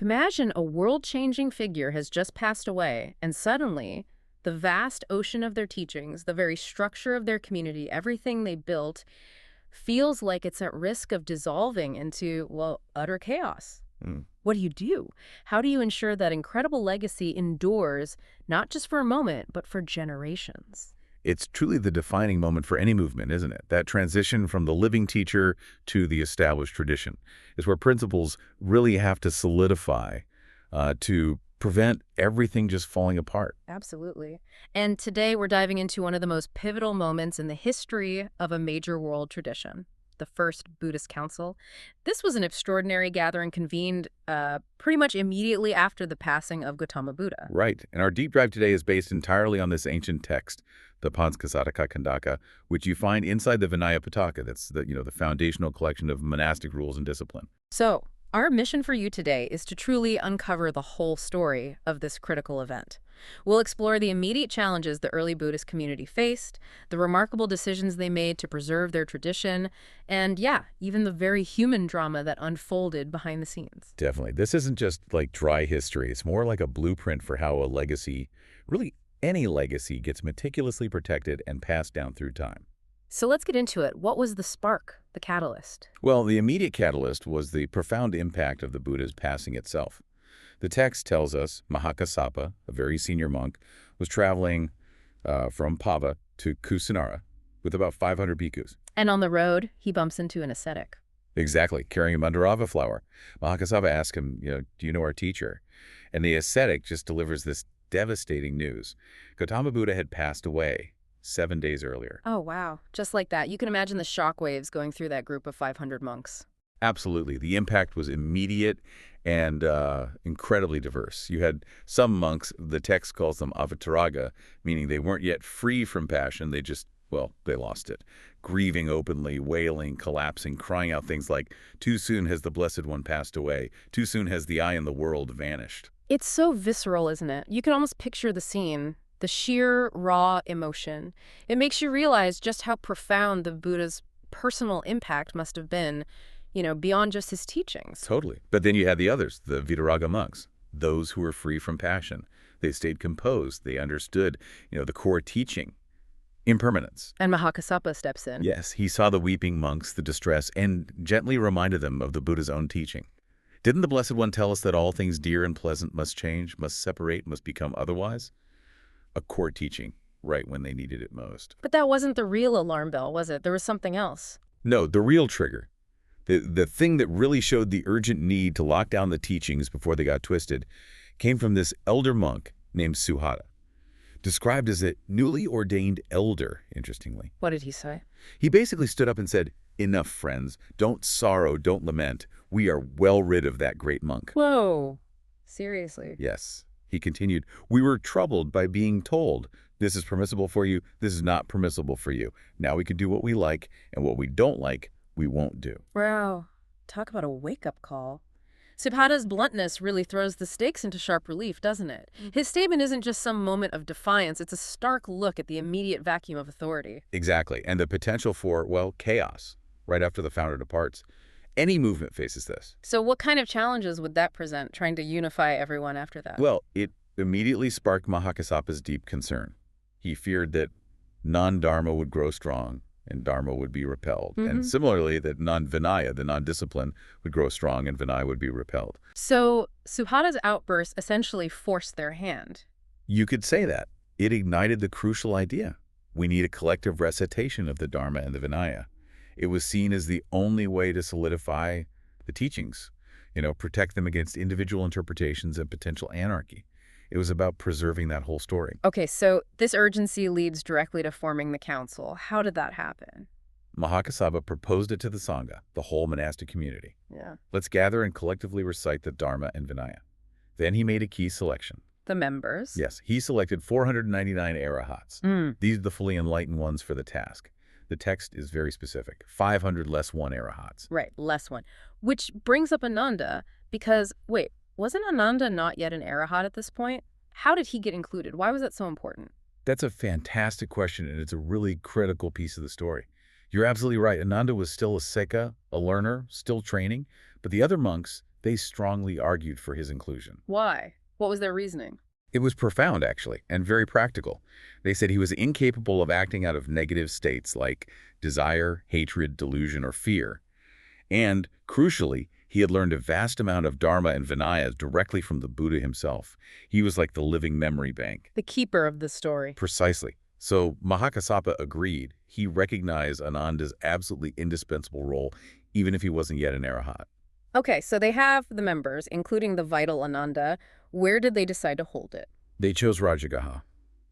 Imagine a world-changing figure has just passed away, and suddenly, the vast ocean of their teachings, the very structure of their community, everything they built, feels like it's at risk of dissolving into, well, utter chaos. Mm. What do you do? How do you ensure that incredible legacy endures, not just for a moment, but for generations? It's truly the defining moment for any movement, isn't it? That transition from the living teacher to the established tradition is where principles really have to solidify to prevent everything just falling apart. Absolutely. And today we're diving into one of the most pivotal moments in the history of a major world tradition, the First Buddhist Council. This was an extraordinary gathering convened pretty much immediately after the passing of Gautama Buddha. Right. And our deep dive today is based entirely on this ancient text, the Pañcasatikakkhandaka, which you find inside the Vinaya Pitaka. That's the foundational collection of monastic rules and discipline. So, our mission for you today is to truly uncover the whole story of this critical event. We'll explore the immediate challenges the early Buddhist community faced, the remarkable decisions they made to preserve their tradition, and yeah, even the very human drama that unfolded behind the scenes. Definitely. This isn't just like dry history. It's more like a blueprint for how a legacy, really any legacy, gets meticulously protected and passed down through time. So let's get into it. What was the spark, the catalyst? Well, the immediate catalyst was the profound impact of the Buddha's passing itself. The text tells us Mahakassapa, a very senior monk, was traveling from Pava to Kusinara with about 500 bhikkhus. And on the road, he bumps into an ascetic. Exactly, carrying a mandarava flower. Mahakassapa asks him, do you know our teacher? And the ascetic just delivers this devastating news. Gautama Buddha had passed away 7 days earlier. Oh, wow. Just like that. You can imagine the shockwaves going through that group of 500 monks. Absolutely. The impact was immediate and incredibly diverse. You had some monks, the text calls them avataraga, meaning they weren't yet free from passion. They just, they lost it. Grieving openly, wailing, collapsing, crying out things like, too soon has the Blessed One passed away. Too soon has the I in the world vanished. It's so visceral, isn't it? You can almost picture the scene. The sheer, raw emotion. It makes you realize just how profound the Buddha's personal impact must have been, beyond just his teachings. Totally. But then you had the others, the Vitaraga monks, those who were free from passion. They stayed composed. They understood, the core teaching, impermanence. And Mahakassapa steps in. Yes, he saw the weeping monks, the distress, and gently reminded them of the Buddha's own teaching. Didn't the Blessed One tell us that all things dear and pleasant must change, must separate, must become otherwise? A core teaching right when they needed it most. But that wasn't the real alarm bell, was it? There was something else. No, the real trigger. The thing that really showed the urgent need to lock down the teachings before they got twisted came from this elder monk named Suhata, described as a newly ordained elder, interestingly. What did he say? He basically stood up and said, enough, friends. Don't sorrow, don't lament. We are well rid of that great monk. Whoa. Seriously? Yes. He continued, we were troubled by being told, this is permissible for you, this is not permissible for you. Now we can do what we like, and what we don't like, we won't do. Wow. Talk about a wake-up call. Subhata's bluntness really throws the stakes into sharp relief, doesn't it? His statement isn't just some moment of defiance, it's a stark look at the immediate vacuum of authority. Exactly, and the potential for, chaos right after the founder departs. Any movement faces this. So what kind of challenges would that present, trying to unify everyone after that? Well, it immediately sparked Mahakassapa's deep concern. He feared that non-dharma would grow strong and dharma would be repelled. And similarly, that non-vinaya, the non-discipline, would grow strong and vinaya would be repelled. So Suhata's outburst essentially forced their hand. You could say that. It ignited the crucial idea. We need a collective recitation of the dharma and the vinaya. It was seen as the only way to solidify the teachings, protect them against individual interpretations and potential anarchy. It was about preserving that whole story. Okay, so this urgency leads directly to forming the council. How did that happen? Mahakassapa proposed it to the Sangha, the whole monastic community. Yeah. Let's gather and collectively recite the dharma and vinaya. Then he made a key selection. The members? Yes, he selected 499 arahats. These are the fully enlightened ones for the task. The text is very specific. 500 less one arahats. Right, less one. Which brings up Ananda, because, wait, wasn't Ananda not yet an arahat at this point? How did he get included? Why was that so important? That's a fantastic question, and it's a really critical piece of the story. You're absolutely right. Ananda was still a sekha, a learner, still training, but the other monks, They strongly argued for his inclusion. Why? What was their reasoning? It was profound, actually, and very practical. They said he was incapable of acting out of negative states like desire, hatred, delusion, or fear. And, crucially, he had learned a vast amount of Dharma and Vinaya directly from the Buddha himself. He was like the living memory bank. The keeper of the story. Precisely. So Mahakassapa agreed. He recognized Ananda's absolutely indispensable role, even if he wasn't yet an arahat. Okay, so they have the members, including the vital Ananda. Where did they decide to hold it? They chose Rajagaha.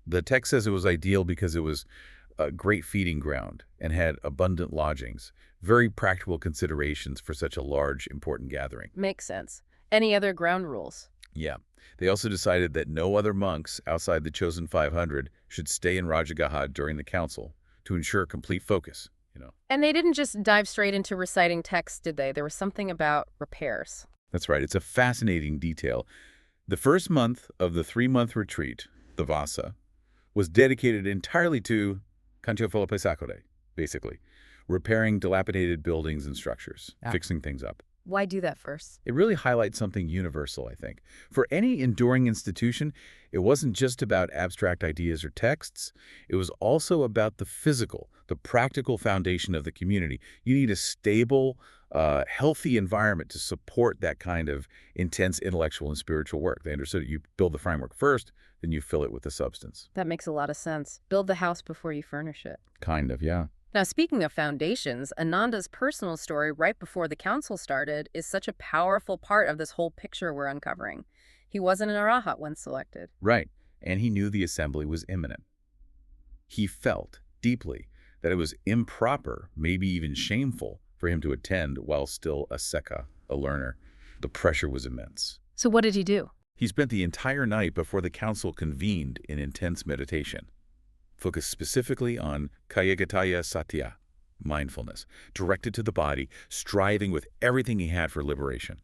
The text says it was ideal because it was a great feeding ground and had abundant lodgings, very practical considerations for such a large, important gathering. Makes sense. Any other ground rules? Yeah. They also decided that no other monks outside the chosen 500 should stay in Rajagaha during the council to ensure complete focus, And they didn't just dive straight into reciting texts, did they? There was something about repairs. That's right. It's a fascinating detail. The first month of the 3-month retreat, the Vasa, was dedicated entirely to Kantiofilopesakore, basically, repairing dilapidated buildings and structures, fixing things up. Why do that first? It really highlights something universal, I think. For any enduring institution, it wasn't just about abstract ideas or texts. It was also about the physical, the practical foundation of the community. You need a stable, healthy environment to support that kind of intense intellectual and spiritual work. They understood it. You build the framework first, then you fill it with the substance. That makes a lot of sense. Build the house before you furnish it. Kind of, yeah. Now, speaking of foundations, Ananda's personal story right before the council started is such a powerful part of this whole picture we're uncovering. He wasn't an arahat when selected. Right, and he knew the assembly was imminent. He felt deeply that it was improper, maybe even shameful, for him to attend while still a sekha, a learner. The pressure was immense. So what did he do? He spent the entire night before the council convened in intense meditation, focused specifically on Kayagataya Satya, mindfulness, directed to the body, striving with everything he had for liberation.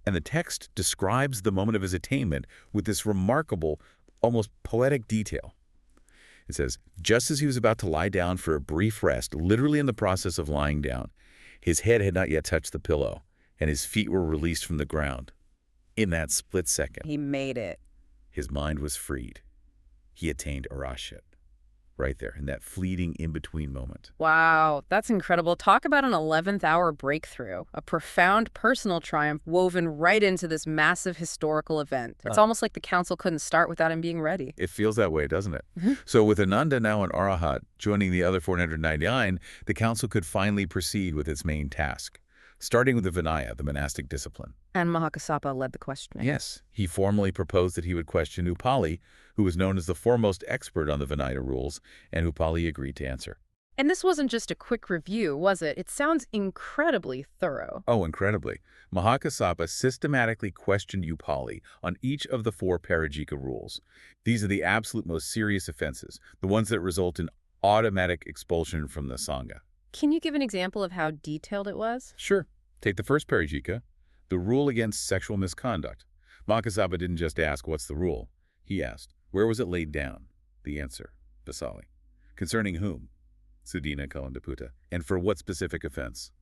And the text describes the moment of his attainment with this remarkable, almost poetic detail. It says, just as he was about to lie down for a brief rest, literally in the process of lying down, his head had not yet touched the pillow, and his feet were released from the ground. In that split second, He made it. his mind was freed. He attained arahanthood right there in that fleeting in-between moment. Wow, that's incredible. Talk about an 11th hour breakthrough, a profound personal triumph woven right into this massive historical event. It's almost like the council couldn't start without him being ready. It feels that way, doesn't it? So with Ananda now an arahat, joining the other 499, the council could finally proceed with its main task, starting with the Vinaya, the monastic discipline. And Mahakassapa led the questioning. Yes, he formally proposed that he would question Upali, who was known as the foremost expert on the Vinaya rules, and Upali agreed to answer. And this wasn't just a quick review, was it? It sounds incredibly thorough. Oh, incredibly. Mahakassapa systematically questioned Upali on each of the 4 Parajika rules. These are the absolute most serious offenses, the ones that result in automatic expulsion from the Sangha. Can you give an example of how detailed it was? Sure. Take the first Parajika, the rule against sexual misconduct. Mahakassapa didn't just ask, what's the rule? He asked, where was it laid down? The answer, Vasali. Concerning whom? Sudina Kalandaputa. And for what specific offense?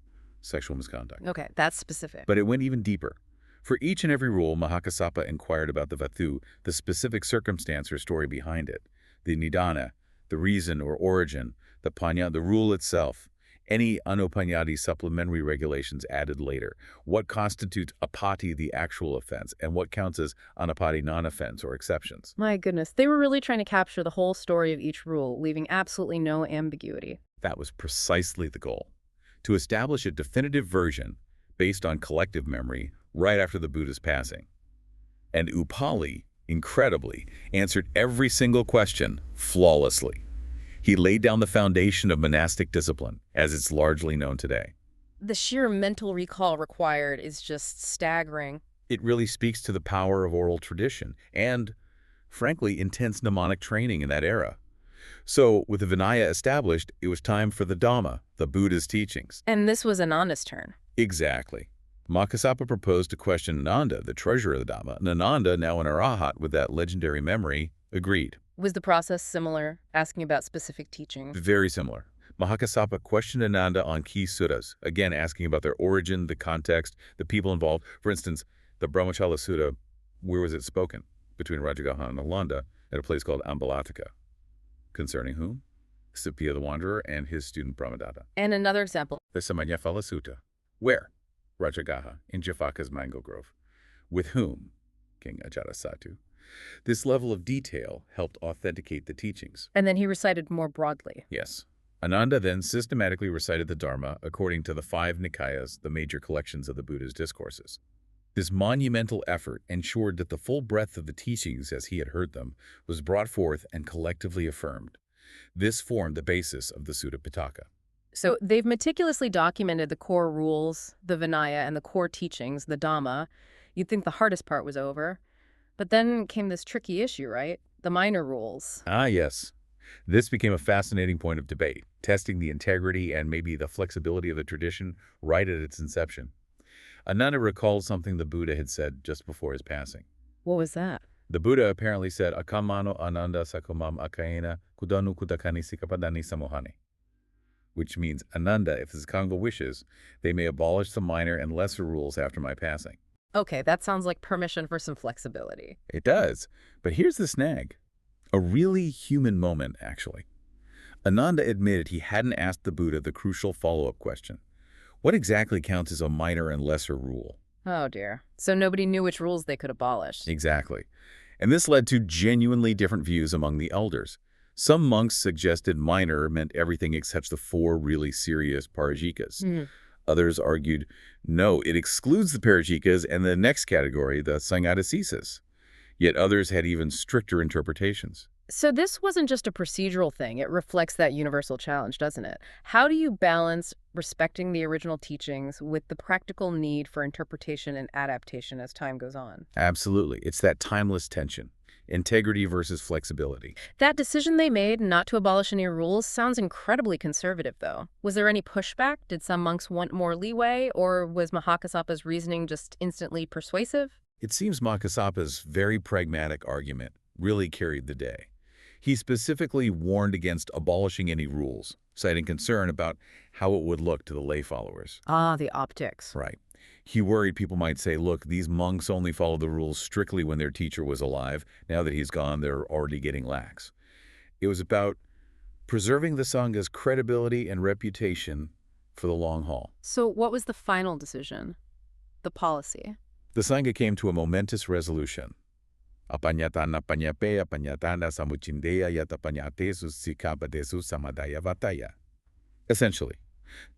Sexual misconduct. Okay, that's specific. But it went even deeper. For each and every rule, Mahakassapa inquired about the vatu, the specific circumstance or story behind it, the nidana, the reason or origin, the panya, the rule itself, any anupanyadi supplementary regulations added later, what constitutes apati, the actual offense, and what counts as anapati non-offense or exceptions. My goodness, they were really trying to capture the whole story of each rule, leaving absolutely no ambiguity. That was precisely the goal, to establish a definitive version based on collective memory right after the Buddha's passing. And Upali, incredibly, answered every single question flawlessly. He laid down the foundation of monastic discipline, as it's largely known today. The sheer mental recall required is just staggering. It really speaks to the power of oral tradition and, frankly, intense mnemonic training in that era. So, with the Vinaya established, it was time for the Dhamma, the Buddha's teachings. And this was Ananda's turn. Exactly. Mahakassapa proposed to question Ananda, the treasurer of the Dhamma, and Ananda, now an arahat with that legendary memory, agreed. Was the process similar, asking about specific teachings? Very similar. Mahakasapa questioned Ananda on key suttas, again asking about their origin, the context, the people involved. For instance, the Brahmachala Sutta, where was it spoken? Between Rajagaha and Nalanda at a place called Ambalataka. Concerning whom? Sipia the Wanderer and his student Brahmadatta. And another example. The Samanyaphala Sutta. Where? Rajagaha, in Jafaka's mango grove. With whom? King Ajatasattu. This level of detail helped authenticate the teachings. And then he recited more broadly. Yes. Ananda then systematically recited the Dharma according to the 5 Nikayas, the major collections of the Buddha's discourses. This monumental effort ensured that the full breadth of the teachings as he had heard them was brought forth and collectively affirmed. This formed the basis of the Sutta Pitaka. So they've meticulously documented the core rules, the Vinaya, and the core teachings, the Dhamma. You'd think the hardest part was over. But then came this tricky issue, right? The minor rules. Ah, yes. This became a fascinating point of debate, testing the integrity and maybe the flexibility of the tradition right at its inception. Ananda recalled something the Buddha had said just before his passing. What was that? The Buddha apparently said, Akamano Ananda Sakumam Akaena Kudanu Kudakani Sikapadani Samohani, which means, Ananda, if the Sangha wishes, they may abolish the minor and lesser rules after my passing. Okay, that sounds like permission for some flexibility. It does. But here's the snag. A really human moment, actually. Ananda admitted he hadn't asked the Buddha the crucial follow-up question. What exactly counts as a minor and lesser rule? Oh, dear. So nobody knew which rules they could abolish. Exactly. And this led to genuinely different views among the elders. Some monks suggested minor meant everything except the 4 really serious parajikas. Others argued, no, it excludes the parajikas and the next category, the sanghadasisas. Yet others had even stricter interpretations. So this wasn't just a procedural thing. It reflects that universal challenge, doesn't it? How do you balance respecting the original teachings with the practical need for interpretation and adaptation as time goes on? Absolutely. It's that timeless tension. Integrity versus flexibility. That decision they made not to abolish any rules sounds incredibly conservative, though. Was there any pushback? Did some monks want more leeway, or was Mahakasapa's reasoning just instantly persuasive? It seems Mahakasapa's very pragmatic argument really carried the day. He specifically warned against abolishing any rules, citing concern about how it would look to the lay followers. Ah, the optics. Right. He worried people might say, look, these monks only followed the rules strictly when their teacher was alive. Now that he's gone, they're already getting lax. It was about preserving the Sangha's credibility and reputation for the long haul. So what was the final decision? The policy? The Sangha came to a momentous resolution. Apanyatana panyape apanyatana samuchindeya yatapanyatesu sikapadesu samadaya vataya. Essentially,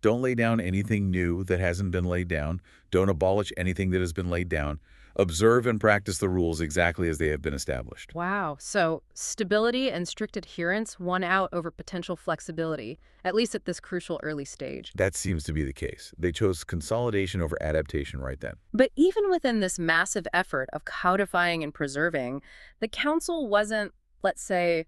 don't lay down anything new that hasn't been laid down. Don't abolish anything that has been laid down. Observe and practice the rules exactly as they have been established. Wow. So stability and strict adherence won out over potential flexibility, at least at this crucial early stage. That seems to be the case. They chose consolidation over adaptation right then. But even within this massive effort of codifying and preserving, the council wasn't, let's say,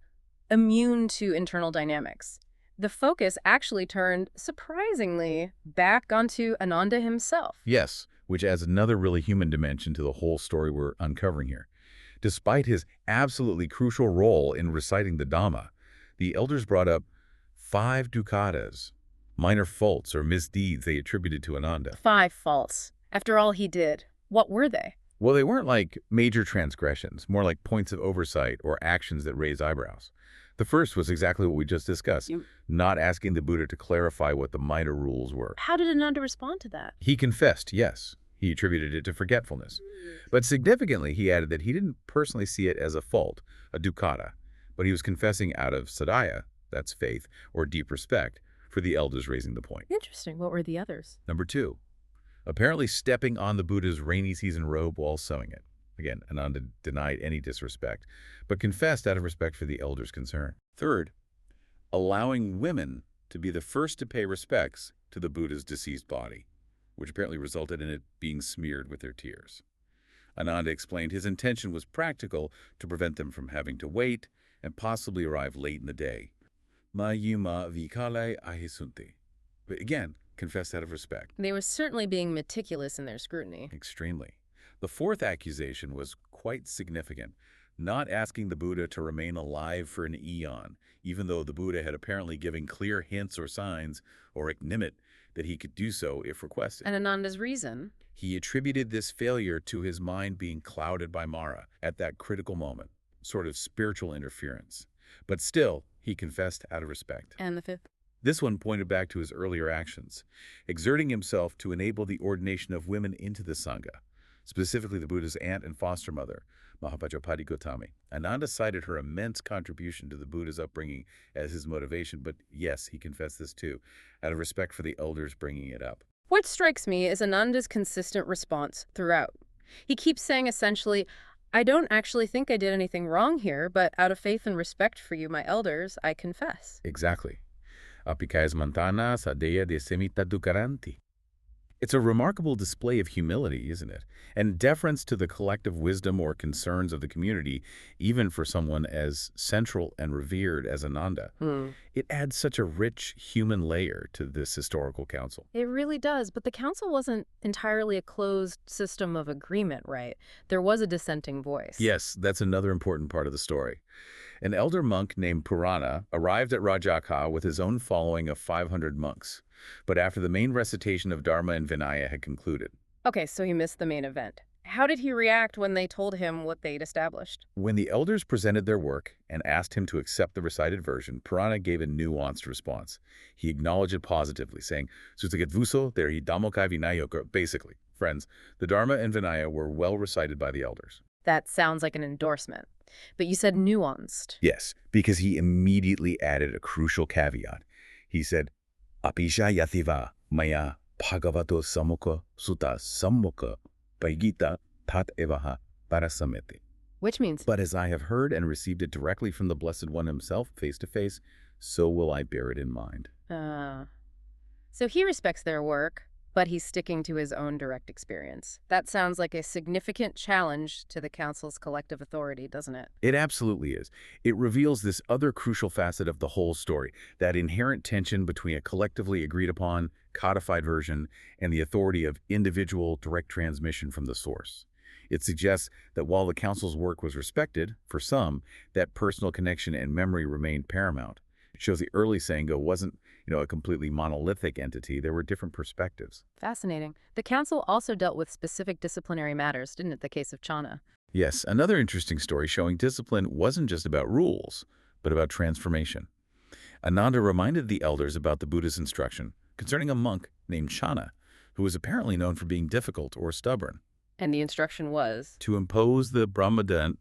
immune to internal dynamics. The focus actually turned, surprisingly, back onto Ananda himself. Yes, which adds another really human dimension to the whole story we're uncovering here. Despite his absolutely crucial role in reciting the Dhamma, the elders brought up 5 dukkhatas, minor faults or misdeeds they attributed to Ananda. 5 faults. After all he did, what were they? Well, they weren't like major transgressions, more like points of oversight or actions that raise eyebrows. The first was exactly what we just discussed, not asking the Buddha to clarify what the minor rules were. How did Ananda respond to that? He confessed, yes. He attributed it to forgetfulness. But significantly, he added that he didn't personally see it as a fault, a dukkhata, but he was confessing out of sadhya, that's faith, or deep respect, for the elders raising the point. Interesting. What were the others? Number 2, apparently stepping on the Buddha's rainy season robe while sewing it. Again, Ananda denied any disrespect, but confessed out of respect for the elders' concern. Third, allowing women to be the first to pay respects to the Buddha's deceased body, which apparently resulted in it being smeared with their tears. Ananda explained his intention was practical to prevent them from having to wait and possibly arrive late in the day. Mayuma vikale ahisunti. But again, confessed out of respect. They were certainly being meticulous in their scrutiny. Extremely. The 4th accusation was quite significant. not asking the Buddha to remain alive for an eon, even though the Buddha had apparently given clear hints or signs, or nimitz, that he could do so if requested. And Ananda's reason? He attributed this failure to his mind being clouded by Mara at that critical moment, sort of spiritual interference. But still, he confessed out of respect. And the fifth? This one pointed back to his earlier actions, exerting himself to enable the ordination of women into the Sangha, specifically the Buddha's aunt and foster mother, Mahapajapati Gotami. Ananda cited her immense contribution to the Buddha's upbringing as his motivation, but yes, he confessed this too, out of respect for the elders bringing it up. What strikes me is Ananda's consistent response throughout. He keeps saying essentially, I don't actually think I did anything wrong here, but out of faith and respect for you, my elders, I confess. Exactly. Apikais mantana sadeya de semita dukaranti. It's a remarkable display of humility, isn't it? And deference to the collective wisdom or concerns of the community, even for someone as central and revered as Ananda. It adds such a rich human layer to this historical council. It really does, but the council wasn't entirely a closed system of agreement, right? There was a dissenting voice. Yes, that's another important part of the story. An elder monk named Purana arrived at Rajakaha with his own following of 500 monks, but after the main recitation of Dharma and Vinaya had concluded. Okay, so he missed the main event. How did he react when they told him what they'd established? When the elders presented their work and asked him to accept the recited version, Purana gave a nuanced response. He acknowledged it positively, saying, Sutagatvuso there he damokai Vinaya. Basically, friends, the Dharma and Vinaya were well recited by the elders. That sounds like an endorsement. But you said nuanced. Yes, because he immediately added a crucial caveat. He said, Apisha yativa maya bhagavato samukha sutta sammukha paigita tat evaha parasameti. Which means? But as I have heard and received it directly from the Blessed One himself, face to face, so will I bear it in mind. So he respects their work, but he's sticking to his own direct experience. That sounds like a significant challenge to the council's collective authority, doesn't it? It absolutely is. It reveals this other crucial facet of the whole story, that inherent tension between a collectively agreed upon, codified version and the authority of individual direct transmission from the source. It suggests that while the council's work was respected, for some, that personal connection and memory remained paramount. It shows the early Sangha wasn't, a completely monolithic entity. There were different perspectives. Fascinating. The council also dealt with specific disciplinary matters, didn't it, the case of Channa? Yes, another interesting story showing discipline wasn't just about rules, but about transformation. Ananda reminded the elders about the Buddha's instruction concerning a monk named Channa, who was apparently known for being difficult or stubborn. And the instruction was? To impose the Brahmadant,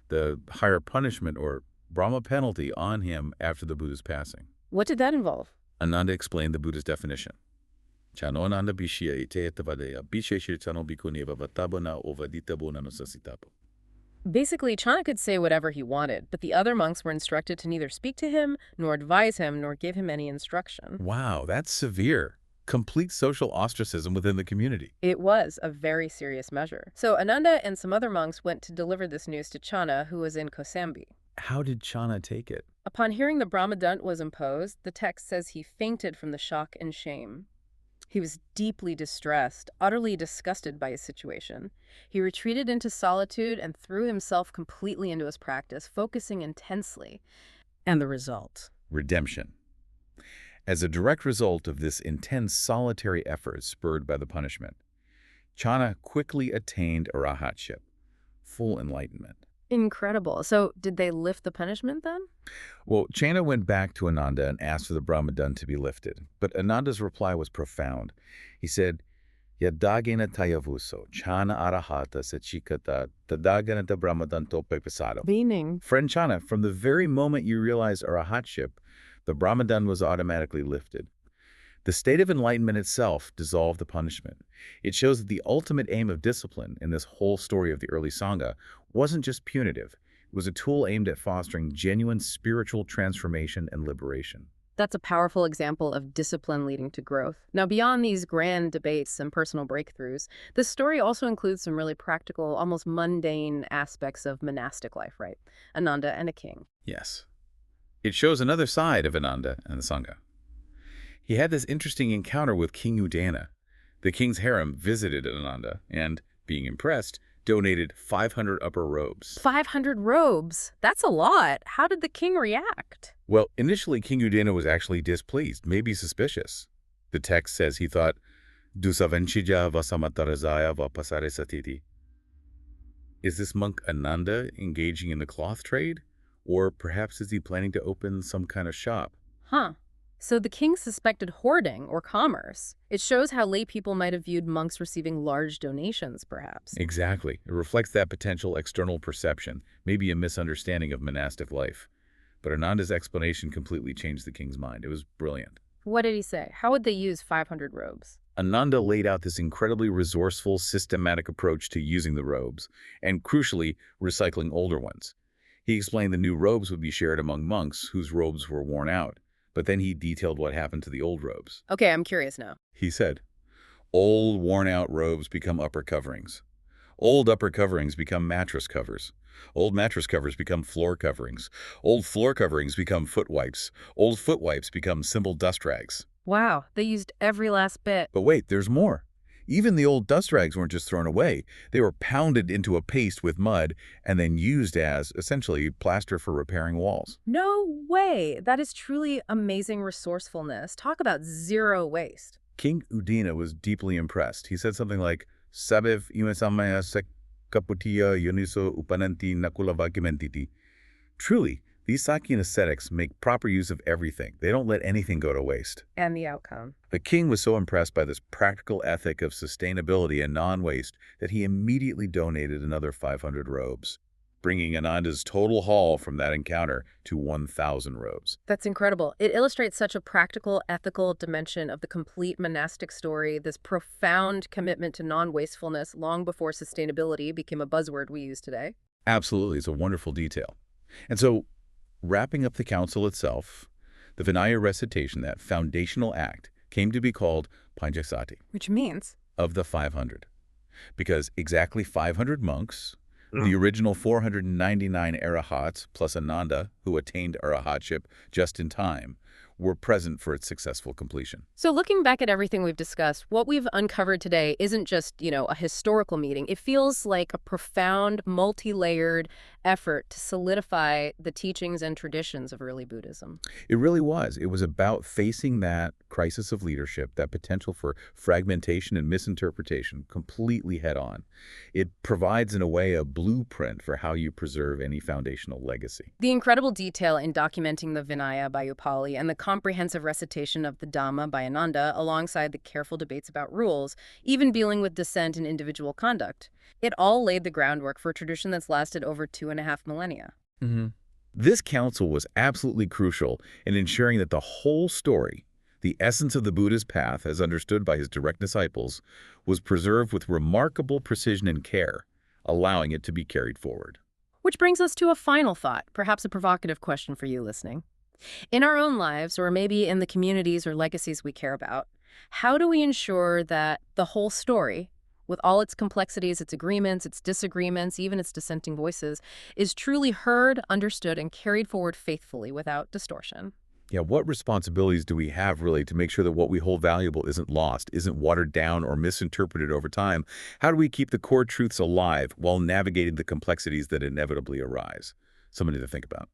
the higher punishment or Brahma penalty, on him after the Buddha's passing. What did that involve? Ananda explained the Buddha's definition. Chano Ananda Bishya ite etavadeya bishe shirchano bhikkhu vatabona ovaditabona no sasitapo. Basically, Channa could say whatever he wanted, but the other monks were instructed to neither speak to him, nor advise him, nor give him any instruction. Wow, that's severe. Complete social ostracism within the community. It was a very serious measure. So Ananda and some other monks went to deliver this news to Channa, who was in Kosambi. How did Channa take it? Upon hearing the Brahmadant was imposed, the text says he fainted from the shock and shame. He was deeply distressed, utterly disgusted by his situation. He retreated into solitude and threw himself completely into his practice, focusing intensely. And the result? Redemption. As a direct result of this intense solitary effort spurred by the punishment, Channa quickly attained arahatship, full enlightenment. Incredible. So did they lift the punishment then? Well, Channa went back to Ananda and asked for the Brahmadant to be lifted. But Ananda's reply was profound. He said, Yadagena tayavuso, Channa arahata sachikata, tadaganata Brahmadanto pepesado. Meaning? Friend Channa, from the very moment you realized arahatship, the Brahmadant was automatically lifted. The state of enlightenment itself dissolved the punishment. It shows that the ultimate aim of discipline in this whole story of the early Sangha wasn't just punitive. It was a tool aimed at fostering genuine spiritual transformation and liberation. That's a powerful example of discipline leading to growth. Now, beyond these grand debates and personal breakthroughs, the story also includes some really practical, almost mundane aspects of monastic life, right? Ananda and a king. Yes. It shows another side of Ananda and the Sangha. He had this interesting encounter with King Udana. The king's harem visited Ananda and, being impressed, donated 500 upper robes. 500 robes. That's a lot. How did the king react? Well, initially, King Udena was actually displeased, maybe suspicious. The text says he thought, Dusavanchija vasamatarazaya vapasare satiti. Is this monk Ananda engaging in the cloth trade? Or perhaps is he planning to open some kind of shop? Huh. So the king suspected hoarding or commerce. It shows how lay people might have viewed monks receiving large donations, perhaps. Exactly. It reflects that potential external perception, maybe a misunderstanding of monastic life. But Ananda's explanation completely changed the king's mind. It was brilliant. What did he say? How would they use 500 robes? Ananda laid out this incredibly resourceful, systematic approach to using the robes, and crucially, recycling older ones. He explained the new robes would be shared among monks whose robes were worn out, but then he detailed what happened to the old robes. Okay, I'm curious now. He said, old, worn-out robes become upper coverings. Old upper coverings become mattress covers. Old mattress covers become floor coverings. Old floor coverings become foot wipes. Old foot wipes become simple dust rags. Wow, they used every last bit. But wait, there's more. Even the old dust rags weren't just thrown away. They were pounded into a paste with mud and then used as, essentially, plaster for repairing walls. No way! That is truly amazing resourcefulness. Talk about zero waste. King Udina was deeply impressed. He said something like, Sabev imesamaya sekaputia yoniso upananti nakulavakimentiti. Truly, these Sakyan ascetics make proper use of everything. They don't let anything go to waste. And the outcome. The king was so impressed by this practical ethic of sustainability and non-waste that he immediately donated another 500 robes, bringing Ananda's total haul from that encounter to 1,000 robes. That's incredible. It illustrates such a practical, ethical dimension of the complete monastic story, this profound commitment to non-wastefulness long before sustainability became a buzzword we use today. Absolutely. It's a wonderful detail. And so, wrapping up the council itself, the Vinaya recitation, that foundational act, came to be called Pañcasati, Which means? of the 500. Because exactly 500 monks, the original 499 arahats, plus Ananda, who attained arahatship just in time, were present for its successful completion. So looking back at everything we've discussed, what we've uncovered today isn't just, a historical meeting. It feels like a profound, multi-layered effort to solidify the teachings and traditions of early Buddhism. It really was. It was about facing that crisis of leadership, that potential for fragmentation and misinterpretation, completely head-on. It provides, in a way, a blueprint for how you preserve any foundational legacy. The incredible detail in documenting the Vinaya by Upali and the comprehensive recitation of the Dhamma by Ananda, alongside the careful debates about rules, even dealing with dissent and individual conduct. It all laid the groundwork for a tradition that's lasted over 2.5 millennia. This council was absolutely crucial in ensuring that the whole story, the essence of the Buddha's path as understood by his direct disciples, was preserved with remarkable precision and care, allowing it to be carried forward. Which brings us to a final thought, perhaps a provocative question for you listening. In our own lives, or maybe in the communities or legacies we care about, how do we ensure that the whole story, with all its complexities, its agreements, its disagreements, even its dissenting voices, is truly heard, understood, and carried forward faithfully without distortion? Yeah, what responsibilities do we have, really, to make sure that what we hold valuable isn't lost, isn't watered down or misinterpreted over time? How do we keep the core truths alive while navigating the complexities that inevitably arise? Something to think about.